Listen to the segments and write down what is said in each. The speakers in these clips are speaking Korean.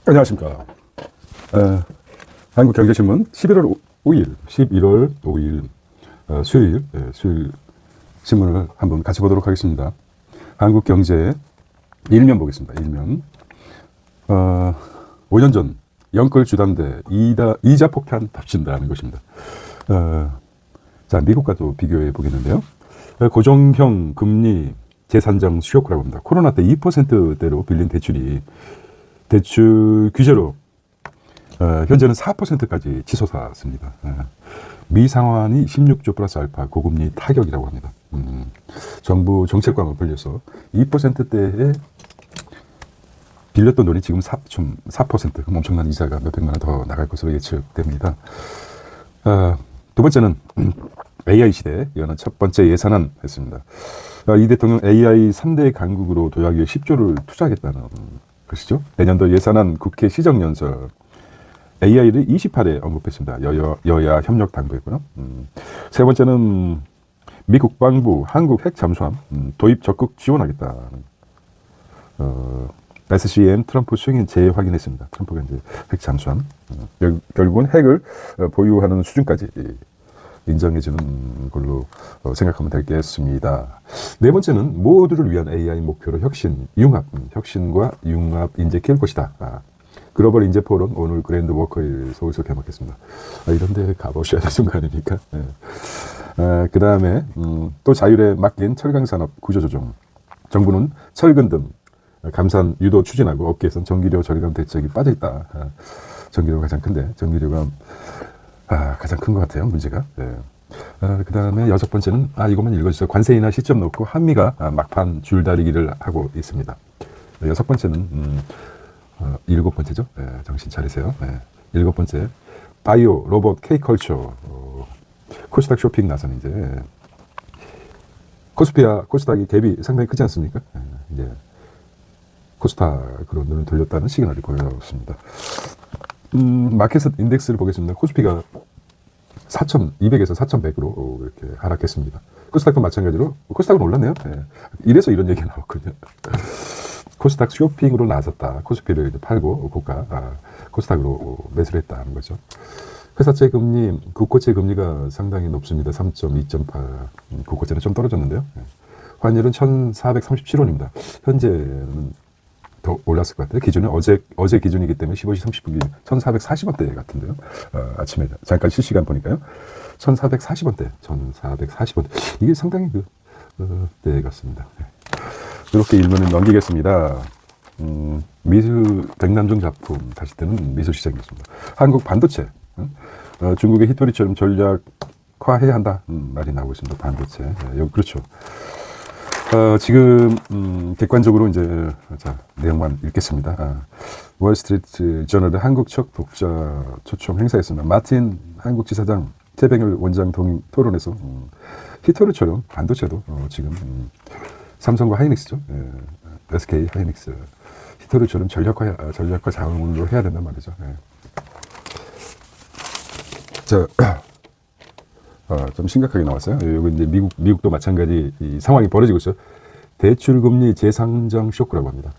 안녕하십니까. 한국경제신문 11월 5일 수요일 신문을 한번 같이 보도록 하겠습니다. 한국경제 일면 보겠습니다. 일면. 5년 전 영끌 주담대 이자 폭탄 덮친다는 것입니다. 자, 미국과도 비교해 보겠는데요. 고정형 금리 재산정 쇼크라고 합니다. 코로나 때 2%대로 빌린 대출 규제로 현재는 4%까지 치솟았습니다. 미 상환이 16조 플러스 알파 고금리 타격이라고 합니다. 정부 정책과만 벌려서 2%대에 빌렸던 돈이 지금 4%, 그럼 엄청난 이자가 몇백만 원 더 나갈 것으로 예측됩니다. 두 번째는 AI 시대, 이거는 첫 번째 예산안 했습니다. 이 대통령 AI 3대 강국으로 도약하기 위해 10조를 투자하겠다는 것이죠. 내년도 예산안 국회 시정연설 AI를 28회 언급했습니다. 여야 협력 당부했고요. 세 번째는 미 국방부 한국 핵 잠수함 도입 적극 지원하겠다는 SCM 트럼프 승인 재확인했습니다. 트럼프가 이제 핵 잠수함 결국은 핵을 보유하는 수준까지 인정해주는 걸로 생각하면 되겠습니다. 네 번째는 모두를 위한 AI 목표로 혁신과 융합 인재 키울 것이다. 글로벌 인재 포럼 오늘 그랜드 워커힐 서울에서 개막했습니다. 이런 데 가보셔야 되는 거 아닙니까? 그 다음에 또 자율에 맡긴 철강산업 구조조정. 정부는 철근 등 감산 유도 추진하고 업계에서는 전기료 절감 대책이 빠져있다. 전기료가 가장 큰데 전기료가 가장 큰 것 같아요, 문제가. 그 다음에 여섯 번째는, 이것만 읽어주세요. 관세 인하 시점 놓고 한미가 막판 줄다리기를 하고 있습니다. 여섯 번째는, 일곱 번째죠. 정신 차리세요. 일곱 번째, 바이오, 로봇, K컬처, 코스닥 쇼핑 나선 이제, 코스닥이 갭이 상당히 크지 않습니까? 이제, 코스닥으로 눈을 돌렸다는 시그널이 보였습니다. 마켓 인덱스를 보겠습니다. 코스피가 4,200에서 4,100으로 이렇게 하락했습니다. 코스닥도 마찬가지로, 코스닥은 올랐네요. 이래서 이런 얘기가 나왔거든요. 코스닥 쇼핑으로 나섰다. 코스피를 이제 팔고, 코스닥으로 매수를 했다는 거죠. 회사채 금리, 국고채 금리가 상당히 높습니다. 3.2.8. 국고채는 좀 떨어졌는데요. 환율은 1,437원입니다. 현재는 더 올랐을 것 같아요. 기준은 어제 기준이기 때문에 15시 30분 1,440원대 같은데요. 아침에 잠깐 실시간 보니까요. 1,440원대. 이게 상당히 때 같습니다. 이렇게 일면을 넘기겠습니다. 백남중 작품 다시 뜨는 미술 시장이었습니다. 한국 반도체. 중국의 히토리처럼 전략화해야 한다. 말이 나오고 있습니다. 반도체. 그렇죠. 지금 객관적으로 이제 내용만 읽겠습니다. 월스트리트 저널의 한국 첫 독자 초청 행사였습니다. 마틴 한국 지사장 최병일 원장 토론에서 히토리처럼 반도체도 지금 삼성과 하이닉스죠. SK 하이닉스 히토리처럼 전략화 자원으로 해야 된단 말이죠. 좀 심각하게 나왔어요. 여기 이제 미국도 마찬가지 이 상황이 벌어지고 있어요. 대출금리 재상정 쇼크라고 합니다.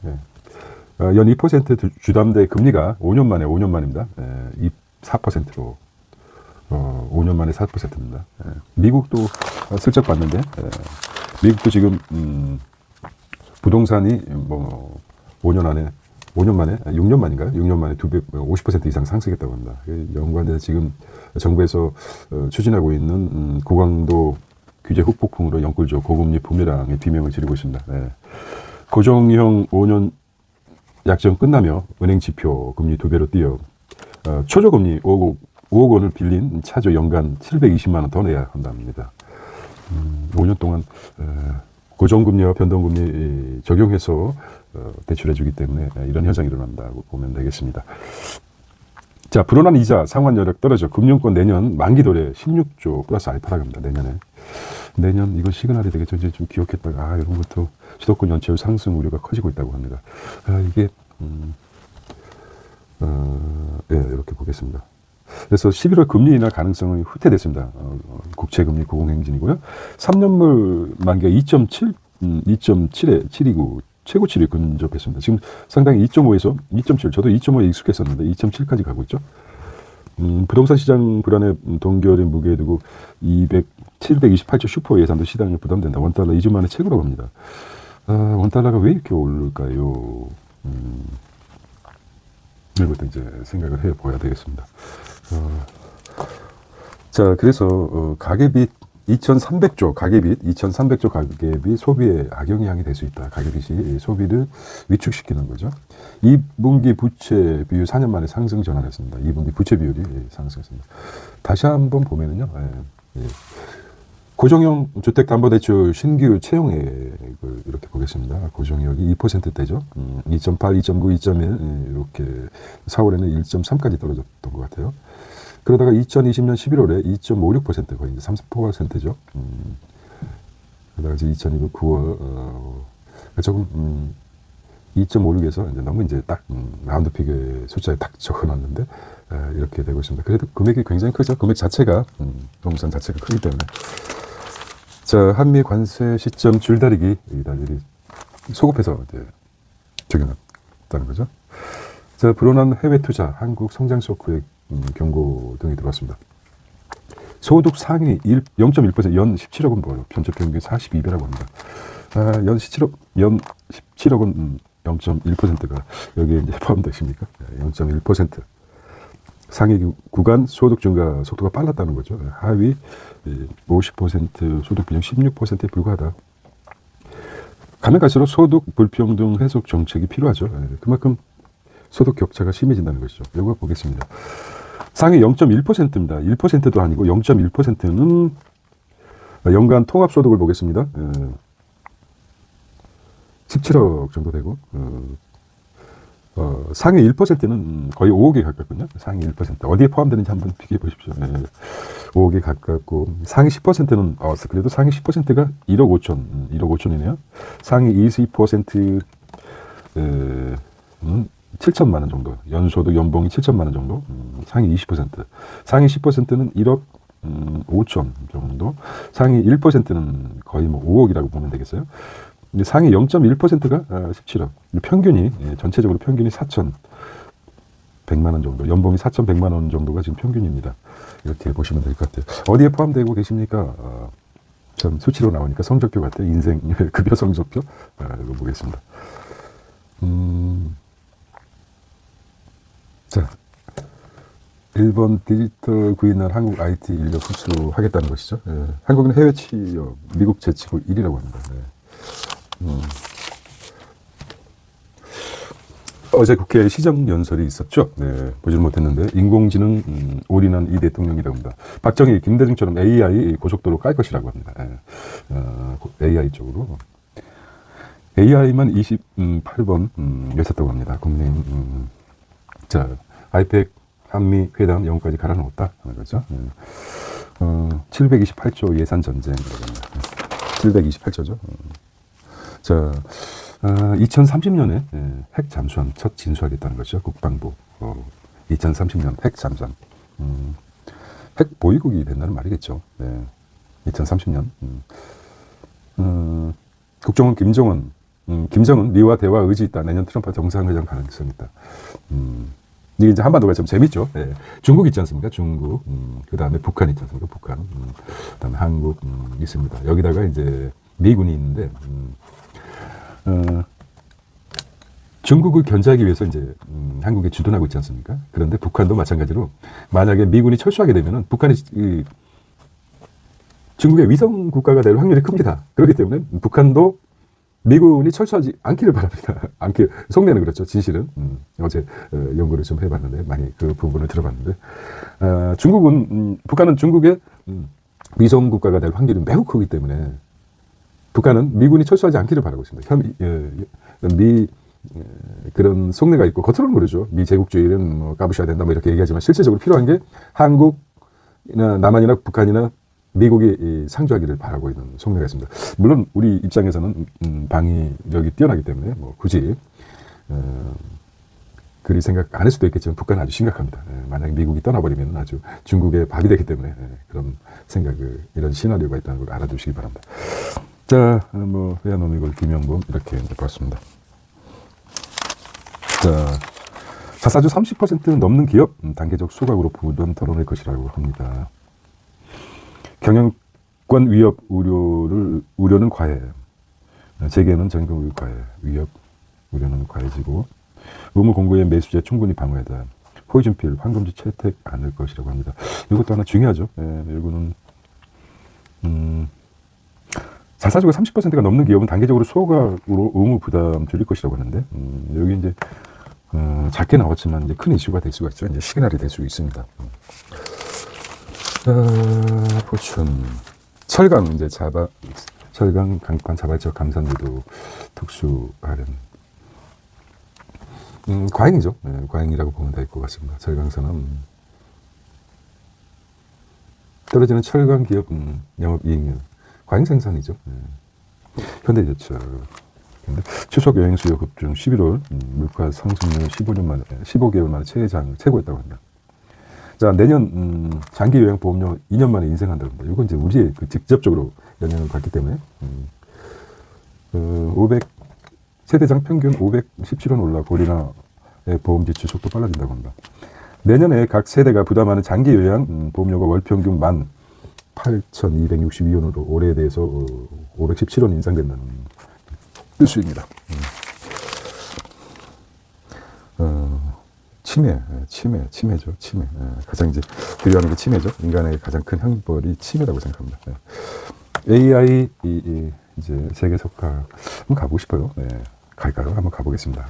연 2% 주담대 금리가 5년 만입니다. 4%로 5년 만에 4%입니다. 미국도 슬쩍 봤는데 미국도 지금 부동산이 6년 만인가요? 6년 만에 50% 이상 상승했다고 합니다. 연관돼서 지금 정부에서 추진하고 있는 고강도 규제 후폭풍으로 영끌죠. 고금리 부메랑의 비명을 지르고 있습니다. 고정형 5년 약정 끝나며 은행 지표 금리 2배로 뛰어 초저금리 5억 원을 빌린 차주 연간 720만 원 더 내야 한답니다. 5년 동안 고정금리와 변동금리 적용해서 대출해주기 때문에 이런 현상이 일어난다고 보면 되겠습니다. 자, 불어난 이자 상환 여력 떨어져 금융권 내년 만기 도래 16조 플러스 알파라고 합니다. 내년 이거 시그널이 되겠죠. 이제 좀 기억했다가 이런 것도 수도권 연체율 상승 우려가 커지고 있다고 합니다. 이게 이렇게 보겠습니다. 그래서 11월 금리 인하 가능성이 후퇴됐습니다. 국채금리 고공행진이고요. 3년물 만기가 2.7이고 최고치를 근접했습니다. 지금 상당히 2.5에서 2.7, 저도 2.5에 익숙했었는데 2.7까지 가고 있죠. 부동산 시장 불안에 동결인 무게에 두고 728조 슈퍼 예산도 시장에 부담된다. 원달러 2주 만에 최고라고 합니다. 원달러가 왜 이렇게 오를까요? 이것도 이제 생각을 해봐야 되겠습니다. 자, 그래서 가계빚 2,300조 가계빚 소비에 악영향이 될 수 있다. 가계빚이 소비를 위축시키는 거죠. 2분기 부채 비율 4년 만에 상승 전환했습니다. 2분기 부채 비율이 상승했습니다. 다시 한번 보면은요, 고정형 주택담보대출 신규 채용액을 이렇게 보겠습니다. 고정형이 2%대죠. 2.8, 2.9, 2.1 이렇게 4월에는 1.3까지 떨어졌던 것 같아요. 그러다가 2020년 11월에 2.56% 거의 이제 30%죠. 그러다가 이제 2020년 9월 조금 2.56에서 이제 너무 이제 딱 라운드 픽의 숫자에 딱 적어놨는데 이렇게 되고 있습니다. 그래도 금액이 굉장히 크죠. 금액 자체가 부동산 자체가 크기 때문에. 자, 한미 관세 시점 줄다리기 이달들이 소급해서 이제 적용했다는 거죠. 자, 불어난 해외 투자, 한국 성장 쇼크의 경고 등이 들어왔습니다. 소득 상위 0.1%, 연 17억 원 벌어요. 편집 평균 42배라고 합니다. 연 17억 원 0.1%가 여기에 이제 포함되십니까? 0.1%. 상위 구간 소득 증가 속도가 빨랐다는 거죠. 하위 50% 소득 비중 16%에 불과하다. 가면 갈수록 소득 불평등 해소 정책이 필요하죠. 그만큼 소득 격차가 심해진다는 것이죠. 이거 보겠습니다. 상위 0.1%입니다. 1%도 아니고 0.1%는 연간 통합소득을 보겠습니다. 17억 정도 되고 상위 1%는 거의 5억에 가깝거든요. 상위 1%. 어디에 포함되는지 한번 비교해 보십시오. 5억에 가깝고 상위 10%는 그래도 상위 10%가 1억 5천, 1억 5천이네요. 상위 20% 7천만 원 정도. 연소득 연봉이 7천만 원 정도. 상위 20%. 상위 10%는 1억 5천 정도. 상위 1%는 거의 뭐 5억이라고 보면 되겠어요. 상위 0.1%가 17억. 평균이, 전체적으로 평균이 4,100만 원 정도. 연봉이 4,100만 원 정도가 지금 평균입니다. 이렇게 보시면 될 것 같아요. 어디에 포함되고 계십니까? 참 수치로 나오니까 성적표 같아요. 인생 급여 성적표. 이거 보겠습니다. 자, 일본 디지털 구인한 한국 IT 인력 흡수하겠다는 것이죠. 한국은 해외 취업, 미국 제치고 1위라고 합니다. 어제 국회 시정연설이 있었죠. 보질 못했는데 인공지능 올인한 이 대통령이라고 합니다. 박정희, 김대중처럼 AI 고속도로 깔 것이라고 합니다. AI 쪽으로. AI만 28번 였었다고 합니다. 국민의힘. 자, 아이팩 한미 회담 영국까지 갈아놓았다 하는 거죠. 728조 예산 전쟁이라고 합니다. 728조죠. 자, 2030년에 핵 잠수함 첫 진수하겠다는 것이죠. 국방부. 2030년 핵 잠수함. 핵 보유국이 된다는 말이겠죠. 2030년. 국정원 김정은 미와 대화 의지 있다. 내년 트럼프 정상회담 가능성이 있다. 이게 이제 한반도가 좀 재밌죠. 중국 있지 않습니까? 중국. 그 다음에 북한 있지 않습니까? 북한. 그 다음에 한국 있습니다. 여기다가 이제 미군이 있는데, 중국을 견제하기 위해서 이제 한국에 주둔하고 있지 않습니까? 그런데 북한도 마찬가지로 만약에 미군이 철수하게 되면은 북한이 중국의 위성 국가가 될 확률이 큽니다. 그렇기 때문에 북한도 미군이 철수하지 않기를 바랍니다. 속내는 그렇죠. 진실은. 어제 연구를 좀 해봤는데 많이 그 부분을 들어봤는데 북한은 중국의 위성 국가가 될 확률이 매우 크기 때문에 북한은 미군이 철수하지 않기를 바라고 있습니다. 그런 속내가 있고 겉으로는 그러죠. 미 제국주의는 뭐 까부셔야 된다 뭐 이렇게 얘기하지만 실질적으로 필요한 게 한국이나 남한이나 북한이나 미국이 상주하기를 바라고 있는 속내가 있습니다. 물론 우리 입장에서는 방위력이 뛰어나기 때문에 뭐 굳이 그리 생각 안 할 수도 있겠지만 북한은 아주 심각합니다. 만약에 미국이 떠나버리면 아주 중국의 밥이 되기 때문에 그런 생각을 이런 시나리오가 있다는 걸 알아두시기 바랍니다. 자, 뭐 회화노미골 김영범 이렇게 봤습니다. 자, 자사주 30% 넘는 기업 단계적 소각으로 부담 덜어낼 것이라고 합니다. 경영권 위협 우려는 과해. 재계는 전경 과해. 위협 우려는 과해지고 의무 공고의 매수제 충분히 방어해다. 포이즌필 황금지 채택 않을 것이라고 합니다. 이것도 하나 중요하죠. 이거는 자사주가 30%가 넘는 기업은 단계적으로 소각으로 의무 부담 줄일 것이라고 하는데 여기 이제 작게 나왔지만 이제 큰 이슈가 될 수가 있죠. 이제 시그널이 될 수 있습니다. 포춘 철강 이제 철강 강판 자발적 감산도도 특수하는 과잉이죠. 과잉이라고 보면 될 것 같습니다. 철강산은 떨어지는 철강 기업 영업이익률 과잉 생산이죠. 현대제철 추석 여행 수요 급증 11월 물가 상승률 15개월 만에 최고였다고 합니다. 자, 내년 장기 요양 보험료 2년 만에 인생한다고 합니다. 이건 이제 우리의 직접적으로 영향을 받기 때문에 세대장 평균 517원 올라 고리나의 보험 지출 속도 빨라진다고 합니다. 내년에 각 세대가 부담하는 장기 요양 보험료가 월 평균 18,262원으로 올해에 대해서 517원 인상된다는 뜻입니다. 치매죠. 치매. 가장 이제 두려워하는 게 치매죠. 인간의 가장 큰 형벌이 치매라고 생각합니다. AI 이제 세계 석가 한번 가보고 싶어요. 갈까요? 한번 가보겠습니다.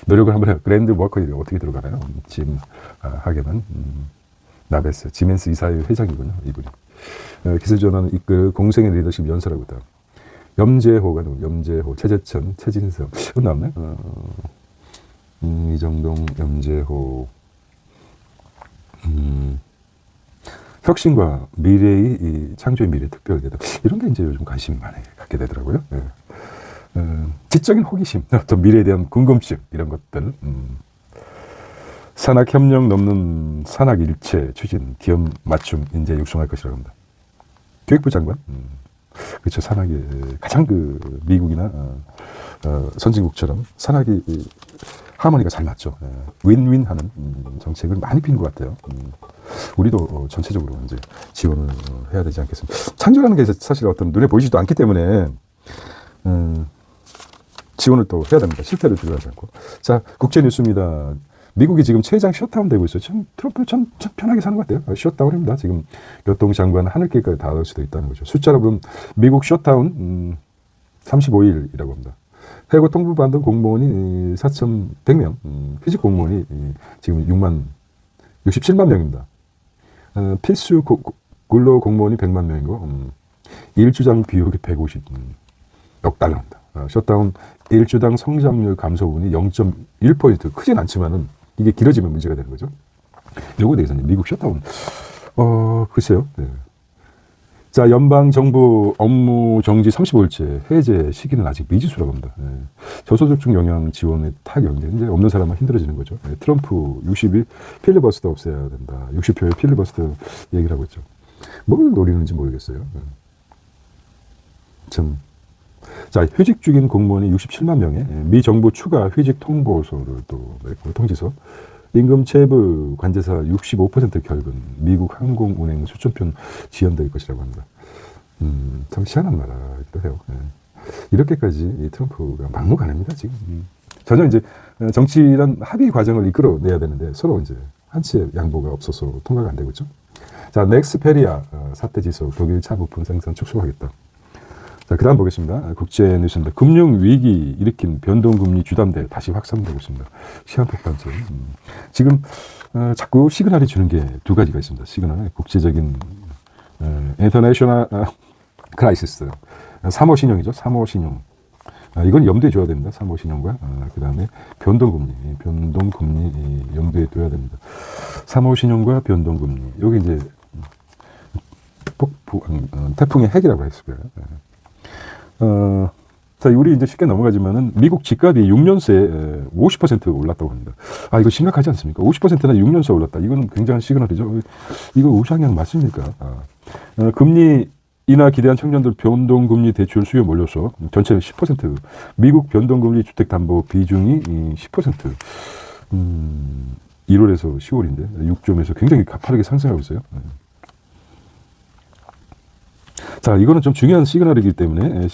노력을 한번 해요. 그랜드 워커이 어떻게 들어가나요? 짐 하게만 나베스 지멘스 이사회 회장이군요. 이분이 기술전환 이끌 공생의 리더십 연설하고 있다. 염재호가 누구? 염재호, 최재천, 최진성 이거 나왔네. 이정동, 염재호. 혁신과 미래의 창조의 미래 특별계다. 이런 게 이제 요즘 관심 많이 갖게 되더라고요. 지적인 호기심, 또 미래에 대한 궁금증 이런 것들. 산학협력 넘는 산학일체 추진, 기업 맞춤 인재 육성할 것이라고 합니다. 교육부 장관. 그렇죠. 산학이 가장 미국이나 선진국처럼 산학이 하모니가 잘 맞죠. 윈윈하는 정책을 많이 피는 것 같아요. 우리도 전체적으로 이제 지원을 해야 되지 않겠습니까? 창조라는 게 사실 어떤 눈에 보이지도 않기 때문에 지원을 또 해야 됩니다. 실태를 주저하지 않고. 자, 국제 뉴스입니다. 미국이 지금 최장 셧다운 되고 있어요. 트럼프 참 편하게 사는 것 같아요. 셧다운입니다. 지금 교통장관 하늘길까지 닿을 수도 있다는 거죠. 숫자로 보면 미국 셧다운 35일이라고 합니다. 해고 통보 받은 공무원이 4,100명, 휴직 공무원이 지금 67만 명입니다. 필수 근로 공무원이 100만 명이고 일주당 비용이 150억 달러입니다. 셧다운 일주당 성장률 감소분이 0.1% 크진 않지만은 이게 길어지면 문제가 되는 거죠. 요거에 대해서는 미국 셧다운 글쎄요. 네. 자, 연방정부 업무 정지 35일째 해제 시기는 아직 미지수라고 합니다. 저소득층 영향 지원의 타격, 이제 없는 사람은 힘들어지는 거죠. 트럼프 60일 필리버스터 없애야 된다. 60표의 필리버스터 얘기를 하고 있죠. 뭘 노리는지 모르겠어요. 참. 자, 휴직 중인 공무원이 67만 명에 미 정부 추가 휴직 통보서를 또 냈고, 통지서. 임금 체불 관제사 65% 결근, 미국 항공운행 수천편 지연될 것이라고 합니다. 참 희한한 나라기도 해요. 이렇게까지 이 트럼프가 막무가내입니다, 지금. 전혀 이제 정치란 합의 과정을 이끌어내야 되는데 서로 이제 한치의 양보가 없어서 통과가 안 되고 있죠. 자, 넥스페리아 사태 지수 독일 차 부품 생산 축소하겠다. 자, 그 다음 보겠습니다. 국제 뉴스입니다. 금융위기 일으킨 변동금리 주담대 다시 확산되고 있습니다. 시한폭탄점. 지금 자꾸 시그널이 주는 게 두 가지가 있습니다. 시그널, 국제적인 인터내셔널 크라이시스. 3호 신용이죠. 3호 신용. 이건 염두에 줘야 됩니다. 3호 신용과 그 다음에 변동금리 염두에 둬야 됩니다. 3호 신용과 변동금리. 여기 이제 태풍의 핵이라고 했을 거예요. 자, 우리 이제 쉽게 넘어가지만은 미국 집값이 6년새에 50% 올랐다고 합니다. 이거 심각하지 않습니까? 50%나 6년새 올랐다. 이건 굉장한 시그널이죠. 이거 우상향 맞습니까? 금리 인하 기대한 청년들 변동금리 대출 수요 몰려서 전체 10%, 미국 변동금리 주택담보 비중이 10%, 1월에서 10월인데 6점에서 굉장히 가파르게 상승하고 있어요. 자, 이거는 좀 중요한 시그널이기 때문에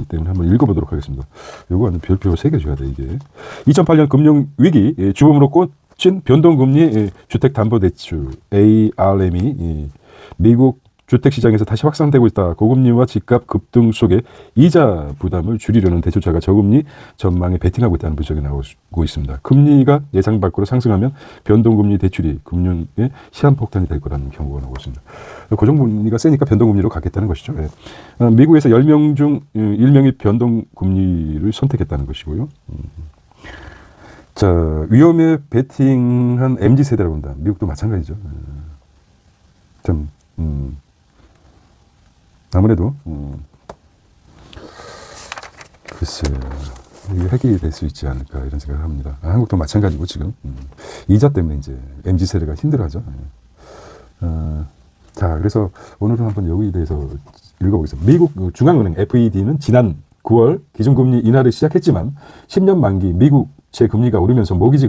한번 읽어보도록 하겠습니다. 요거 완전 별표 3개 줘야 돼, 이게. 2008년 금융위기, 주범으로 꽂힌 변동금리 주택담보대출, ARM이 미국 주택시장에서 다시 확산되고 있다. 고금리와 집값 급등 속에 이자 부담을 줄이려는 대출자가 저금리 전망에 베팅하고 있다는 분석이 나오고 있습니다. 금리가 예상 밖으로 상승하면 변동금리 대출이 금융의 시한폭탄이 될 거라는 경고가 나오고 있습니다. 고정금리가 세니까 변동금리로 가겠다는 것이죠. 예. 미국에서 10명 중 1명이 변동금리를 선택했다는 것이고요. 자, 위험에 베팅한 MZ세대라고 한다. 미국도 마찬가지죠. 참, 아무래도 글쎄 이게 해결이 될 수 있지 않을까 이런 생각을 합니다. 한국도 마찬가지고 지금 이자 때문에 이제 MZ 세대가 힘들어하죠. 자, 그래서 오늘은 한번 여기에 대해서 읽어보겠습니다. 미국 중앙은행 FED는 지난 9월 기준금리 인하를 시작했지만 10년 만기 미국 채금리가 오르면서 모기지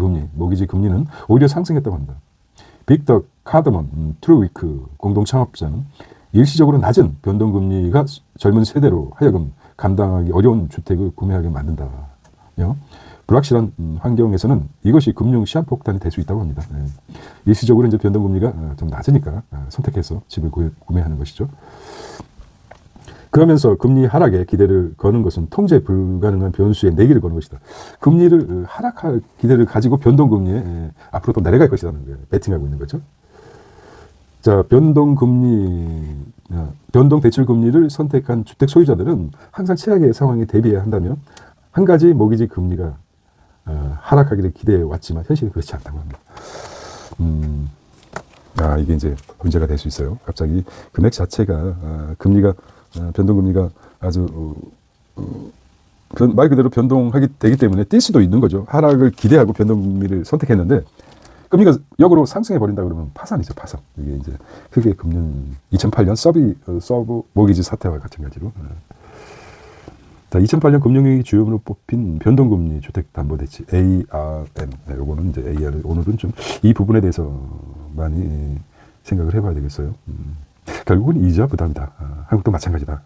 금리는 오히려 상승했다고 합니다. 빅터 카더먼 트루위크 공동 창업자는 일시적으로 낮은 변동금리가 젊은 세대로 하여금 감당하기 어려운 주택을 구매하게 만든다. 불확실한 환경에서는 이것이 금융 시한폭탄이 될 수 있다고 합니다. 일시적으로 이제 변동금리가 좀 낮으니까 선택해서 집을 구매하는 것이죠. 그러면서 금리 하락에 기대를 거는 것은 통제 불가능한 변수에 내기를 거는 것이다. 금리를 하락할 기대를 가지고 변동금리에 앞으로 또 내려갈 것이라는 거예요. 베팅하고 있는 거죠. 자, 변동 대출 금리를 선택한 주택 소유자들은 항상 최악의 상황에 대비해야 한다며 한 가지 모기지 금리가 하락하기를 기대해 왔지만 현실은 그렇지 않다고 합니다. 이게 이제 문제가 될 수 있어요. 갑자기 금액 자체가 변동금리가 아주 말 그대로 변동하게 되기 때문에 뛸 수도 있는 거죠. 하락을 기대하고 변동금리를 선택했는데 금리가 역으로 상승해 버린다 그러면 파산이죠, 파산. 이게 이제 크게 금융 2008년 서브 모기지 사태와 마찬가지로. 자, 2008년 금융위기 주요으로 뽑힌 변동금리 주택담보대출 ARM. 요거는 이제 AR. 오늘은 좀 이 부분에 대해서 많이 생각을 해봐야 되겠어요. 결국은 이자 부담이다. 한국도 마찬가지다.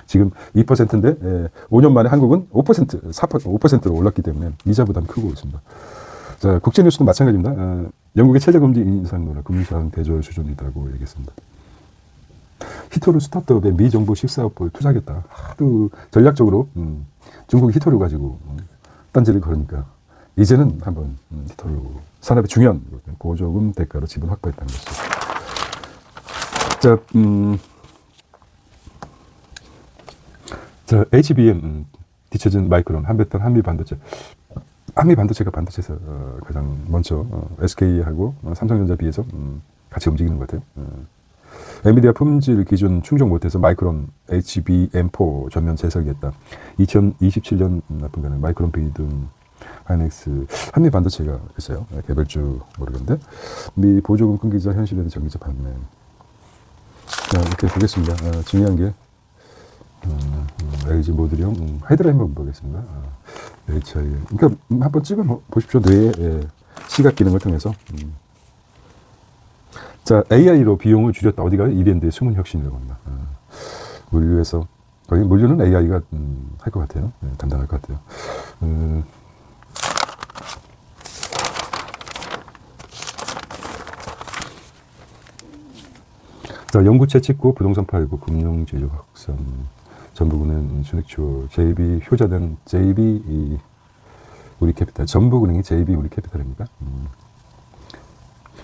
지금 2%인데 5년 만에 한국은 5%, 5%로 올랐기 때문에 이자 부담 크고 있습니다. 자, 국제 뉴스도 마찬가지입니다. 영국의 최저금리 인상론화 금융시장 대조할 수준이라고 얘기했습니다. 히토르 스타트업에 미 정부 14억불 투자하겠다. 하도 전략적으로 중국 히토르 가지고 딴지를 걸으니까 이제는 한번 히토르 산업의 중요한 보조금 대가로 지분 확보했다는 것이죠. 자, HBM 뒤처진 마이크론 한배탄 한미반도체가 반도체에서 가장 먼저 SK하고 삼성전자 비해서 같이 움직이는 것 같아요. 엔비디아 품질 기준 충족 못해서 마이크론 HBM4 전면 재설계했다. 2027년 나쁜가는 마이크론 비든 하이닉스 한미반도체가 글쎄요. 개별주 모르겠는데 미 보조금 끊기자 현실에는 전기차 판매. 자, 이렇게 보겠습니다. 중요한 게 LG 모듈형 하이드라 한번 보겠습니다. HI. 그러니까 한번 찍어 보십시오. 뇌의 시각 기능을 통해서. 자, AI로 비용을 줄였다. 어디가 이랜드의 숨은 혁신이라고 합니다. 물류에서 거의 물류는 AI가 할 것 같아요. 담당할 것 같아요. 자, 영구 채찍고 부동산 팔고 금융 제조 확산. 전북은행 순익추 JB 효자된 JB 우리캐피탈 전북은행이 JB 우리캐피탈입니까?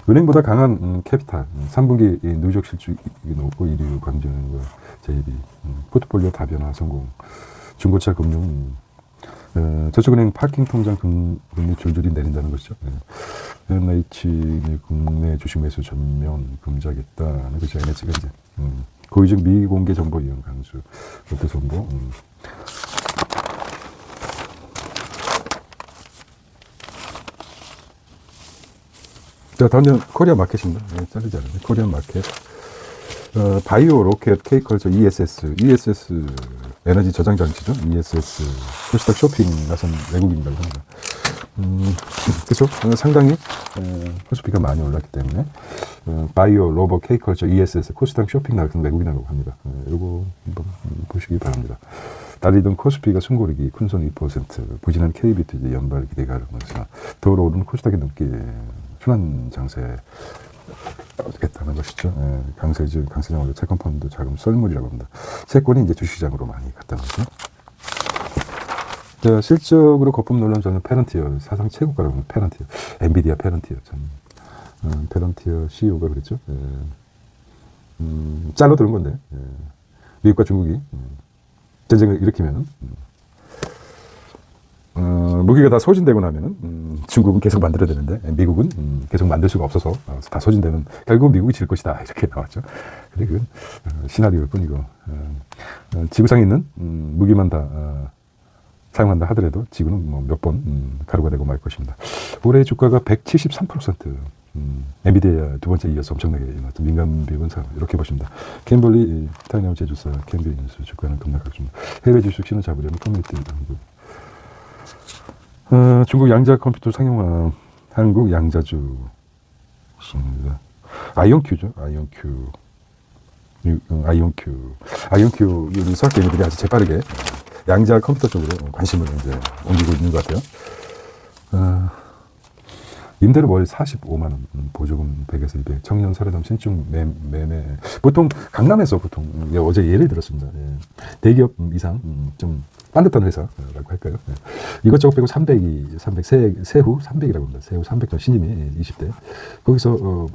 은행보다 강한 캐피탈 3분기 누적 실적이 높고 1위 광주은행과 JB 포트폴리오 다변화 성공 중고차 금융 저축은행 파킹 통장 금리 줄줄이 내린다는 것이죠. NH 국내 주식 매수 전면 금지하겠다는 것이 NH가 이제 고위직 미공개 정보 이용 강수. 롯데 정보. 자, 다음은 코리아 마켓입니다. 자르지 않았네. 코리아 마켓. 바이오 로켓 K컬처 ESS 에너지 저장 장치죠. ESS 코스닥 쇼핑 나선 외국인이라고 합니다. 그렇죠. 상당히 코스피가 많이 올랐기 때문에 바이오 로봇 K컬처 ESS 코스닥 쇼핑 나선 외국인이라고 합니다. 이거 한번 보시기 바랍니다. 달리던 코스피가 숨고르기 큰손 2%, 부진한 KBTG 연발 기대가 하면서 더 오른 코스닥이 넘기 순환 장세 겠다는 것이죠. 강세장으로 채권펀드 자금 썰물이라고 합니다. 채권이 이제 주시장으로 많이 갔다는 거죠. 자, 실적으로 거품 놀란 저는 페런티어 사상 최고가라고 합니다. 페런티어 엔비디아 페런티어 페런티어 CEO가 그랬죠. 잘로 들은 건데 미국과 중국이 전쟁을 일으키면은 무기가 다 소진되고 나면은 중국은 계속 만들어야 되는데 미국은 계속 만들 수가 없어서 다 소진되면 결국 미국이 질 것이다 이렇게 나왔죠. 근데 그건 시나리오일 뿐이고 지구상에 있는 무기만 다 사용한다 하더라도 지구는 뭐 몇 번 가루가 되고 말 것입니다. 올해 주가가 173% 엔비디아 두 번째 이어서 엄청나게 일어났죠. 민간 비용은 이렇게 보십니다. 캠벌리 타이너 제조사 캠비 인수 주가는 급락했습니다. 해외 주식 신호 잡으려면 커뮤니티 중국 양자 컴퓨터 상용화 한국 양자주 아이온큐죠. 아이온큐 리서치 개미들이 아주 재빠르게 양자 컴퓨터 쪽으로 관심을 이제 옮기고 있는 것 같아요. 임대료 월 45만 원, 보조금 100에서 200, 청년 서래담 신축 매매. 보통 강남에서 보통 어제 예를 들었습니다. 대기업 이상 좀 반듯한 회사라고 할까요? 이것저것 빼고 300, 세후 300이라고 합니다. 세후 300전 신임이 20대. 거기서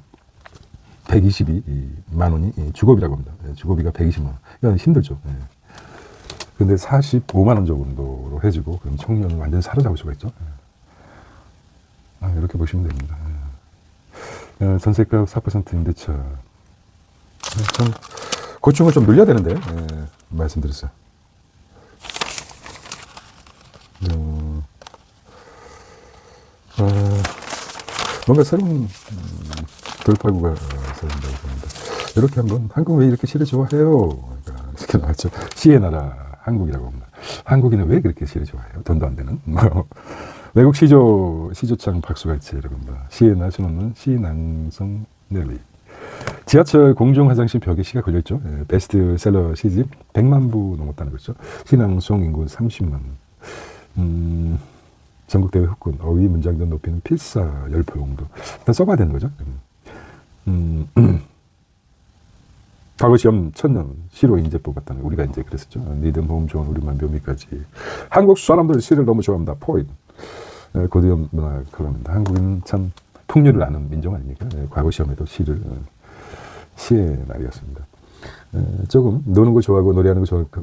122만 원이 주거비라고 합니다. 주거비가 120만 원. 그러니까 힘들죠. 근데 45만 원 정도로 해주고 그럼 청년을 완전히 사로잡을 수가 있죠. 이렇게 보시면 됩니다. 전세가 4% 임대차. 참 고충을 좀 늘려야 되는데 말씀드렸어요. 뭔가 새로운 돌파구가 있어야 된다고 봅니다. 이렇게 한번 한국 왜 이렇게 시를 좋아해요? 그러니까 이렇게 나왔죠. 시의 나라 한국이라고 합니다. 한국인은 왜 그렇게 시를 좋아해요? 돈도 안 되는. 외국 시조창 박수갈채라고 합니다. 시의 나 순원은 시낭성 넬리. 지하철 공중 화장실 벽에 시가 걸려있죠. 베스트셀러 시집 100만 부 넘었다는 거죠. 시낭송 인구 30만. 전국대회 흑군, 어휘 문장전 높이는 필사 열포용도. 일단 써봐야 되는 거죠. 과거 시험 천년 시로 인재 뽑았다는 우리가 이제 그랬었죠. 리듬 호음 좋은 우리말 묘미까지. 한국 사람들 시를 너무 좋아합니다. 포인. 고대형 문화 그럽니다. 한국인은 참 풍류를 아는 민족 아닙니까? 과거 시험에도 시의 날이었습니다. 조금 노는 거 좋아하고 노래하는 거 좋아하고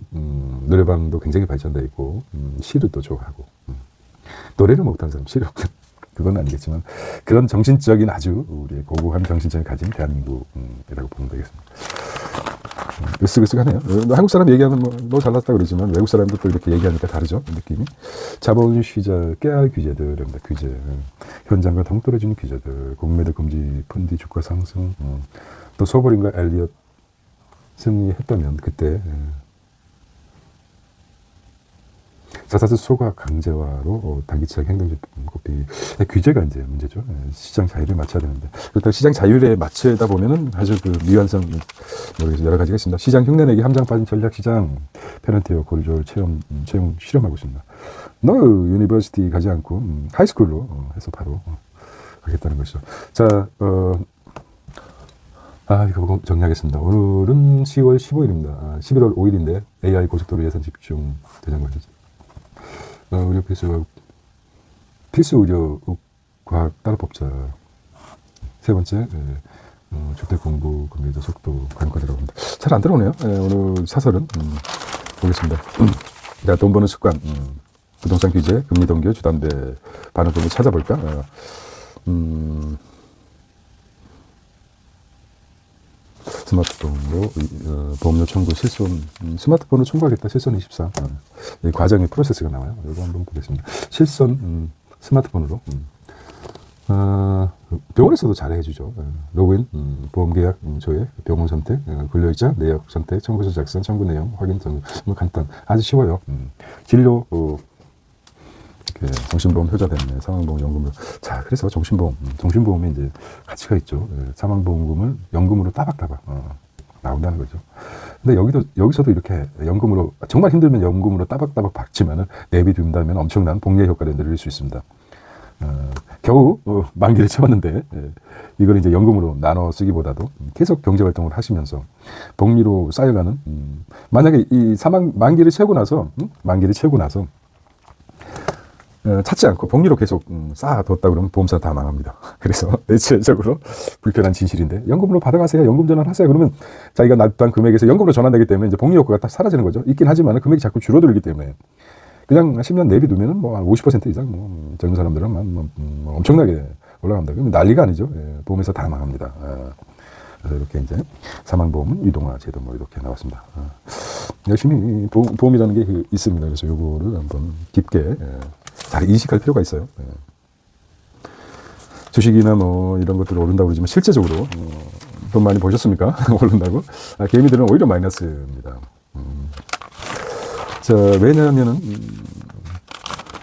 노래방도 굉장히 발전되어 있고 시를 또 좋아하고 노래를 못하는 사람 시를 그건 아니겠지만 그런 정신적인 아주 우리의 고고한 정신적인 가진 대한민국이라고 보면 되겠습니다. 으쓱으쓱하네요. 한국 사람 얘기하면 너 잘났다 그러지만 외국 사람도 또 이렇게 얘기하니까 다르죠. 느낌이. 자본시장 깨알 규제들입니다. 규제. 현장과 동떨어지는 규제들. 공매도 금지, 펀디 주가 상승. 또 소버린과 엘리엇 승리했다면 그때 자사주 소각 강제화로 단기차익 행동제품급비 규제가 이제 문제죠. 시장 자유를 맞춰야 되는데 그렇다고 시장 자유에 맞추다 보면은 아주 그 미완성 여러 가지가 있습니다. 시장 흉내내기 함정 빠진 전략시장 페런티어 고리졸 채용 실험하고 있습니다. 너 유니버시티 가지 않고 하이스쿨로 해서 바로 가겠다는 것이죠. 자, 이거 정리하겠습니다. 오늘은 10월 15일입니다. 11월 5일인데 AI 고속도로 예산 집중 대장관이죠. 의료 필수 의료 과학 따로법자. 세 번째, 주택 공부 금리도 속도 관건이라고 합니다. 잘 안 들어오네요. 오늘 사설은 보겠습니다. 돈 버는 습관, 부동산 규제, 금리 동결, 주담대 반응 정도 찾아볼까? 스마트폰으로 보험료 청구 실손 스마트폰으로 청구하겠다 실손 24 이 과정의 프로세스가 나와요. 이거 한번 보겠습니다. 실손 스마트폰으로 병원에서도 잘 해주죠. 로그인 로그인, 보험계약 조회, 병원 선택, 근로이자, 내역 선택, 청구서 작성, 청구 내용 확인 등 뭐 간단, 아주 쉬워요. 진료, 이렇게 정신보험 효자 때문에 사망보험 연금으로. 자, 그래서 정신보험이 이제 가치가 있죠. 사망보험금을 연금으로 따박따박 나온다는 거죠. 근데 여기서도 이렇게 연금으로, 정말 힘들면 연금으로 따박따박 박지만은 내비둔다면 엄청난 복리의 효과를 누릴 수 있습니다. 겨우 만기를 채웠는데 이걸 이제 연금으로 나눠 쓰기보다도 계속 경제활동을 하시면서 복리로 쌓여가는, 만약에 이 만기를 채우고 나서 찾지 않고 복리로 계속 쌓아뒀다 그러면 보험사 다 망합니다. 그래서 대체적으로 불편한 진실인데, 연금으로 받아가세요, 연금 전환하세요 그러면 자기가 납부한 금액에서 연금으로 전환되기 때문에 이제 복리 효과가 딱 사라지는 거죠. 있긴 하지만 금액이 자꾸 줄어들기 때문에 그냥 10년 내비두면은 뭐 한 50% 이상 젊은 사람들은 엄청나게 올라갑니다. 그러면 난리가 아니죠. 보험회사 다 망합니다. 그래서 이렇게 이제 사망보험은 유동화 제도 이렇게 나왔습니다. 열심히 보험이라는 게 있습니다. 그래서 요거를 한번 깊게 잘 인식할 필요가 있어요. 주식이나 이런 것들이 오른다고 그러지만 실제적으로 돈 많이 보셨습니까? 오른다고? 개미들은 오히려 마이너스입니다. 자, 왜냐하면은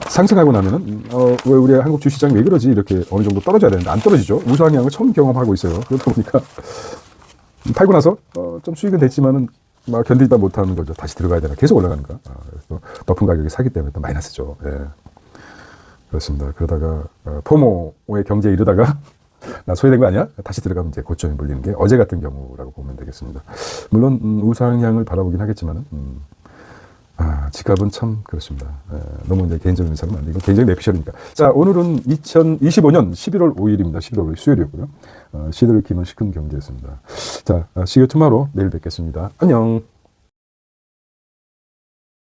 상승하고 나면은 왜 우리 한국 주시장이 왜 그러지? 이렇게 어느 정도 떨어져야 되는데 안 떨어지죠. 우상향을 처음 경험하고 있어요. 그러다 보니까 팔고 나서 좀 수익은 됐지만은 막 견디다 못하는 거죠. 다시 들어가야 되나? 계속 올라가는 거. 그래서 높은 가격에 사기 때문에 또 마이너스죠. 예. 그렇습니다. 그러다가 포모의 경제에 이르다가 나 소외된 거 아니야? 다시 들어가면 이제 고점에 몰리는 게 어제 같은 경우라고 보면 되겠습니다. 물론 우상향을 바라보긴 하겠지만은 지갑은 참 그렇습니다. 너무 이제 개인적인 의사는 안 되고 개인적인 내피셜이니까. 자, 오늘은 2025년 11월 5일입니다. 11월 5일 수요일이었고요. 시들 김은 시큰 경제였습니다. 자, see you tomorrow. 내일 뵙겠습니다. 안녕.